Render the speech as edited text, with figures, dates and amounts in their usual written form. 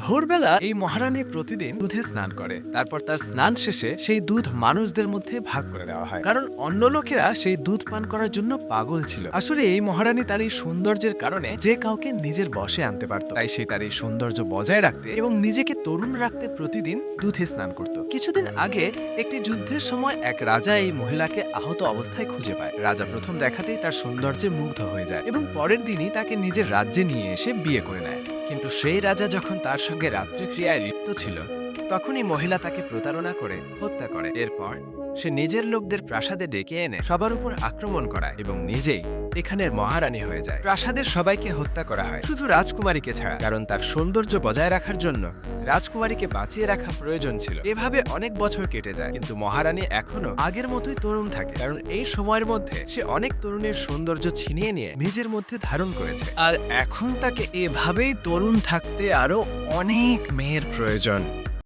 ভোরবেলা এই মহারানী প্রতিদিন দুধে স্নান করে। তারপর তার স্নান শেষে সেই দুধ মানুষদের মধ্যে ভাগ করে দেওয়া হয়, কারণ অন্য লোকেরা সেই দুধ পান করার জন্য পাগল ছিল। আসলে এই মহারানী তার এই সৌন্দর্যের কারণে যে কাউকে নিজের বশে আনতে পারত, তাই সে তার এই সৌন্দর্য বজায় রাখতে এবং নিজেকে তরুণ রাখতে প্রতিদিন দুধে স্নান করত। কিছুদিন আগে একটি যুদ্ধের সময় এক রাজা এই মহিলাকে আহত অবস্থায় খুঁজে পায়। রাজা প্রথম দেখাতেই তার সৌন্দর্যে মুগ্ধ হয়ে যায় এবং পরের দিনই তাকে নিজের রাজ্যে নিয়ে এসে বিয়ে করে নেয়। কিন্তু সেই রাজা যখন তার সঙ্গে রাত্রিক্রিয়ায় লিপ্ত ছিল, তখনই মহিলা তাকে প্রতারণা করে হত্যা করে। এরপর সে নিজের লোকদের প্রাসাদে ডেকে এনে সবার উপর আক্রমণ করায় এবং নিজেই এখানের মহারানী হয়ে যায়। প্রাসাদের সবাইকে হত্যা করা হয়, শুধু রাজকুমারীকে ছাড়া, কারণ তার সৌন্দর্য বজায় রাখার জন্য রাজকুমারীকে বাঁচিয়ে রাখা প্রয়োজন ছিল। এভাবে অনেক বছর কেটে যায়, কিন্তু মহারানী এখনো আগের মতোই তরুণ থাকে, কারণ এই সময়ের মধ্যে সে অনেক তরুণের সৌন্দর্য ছিনিয়ে নিয়ে নিজের মধ্যে ধারণ করেছে। আর এখন তাকে এভাবেই তরুণ থাকতে আরো অনেক মেয়ের প্রয়োজন।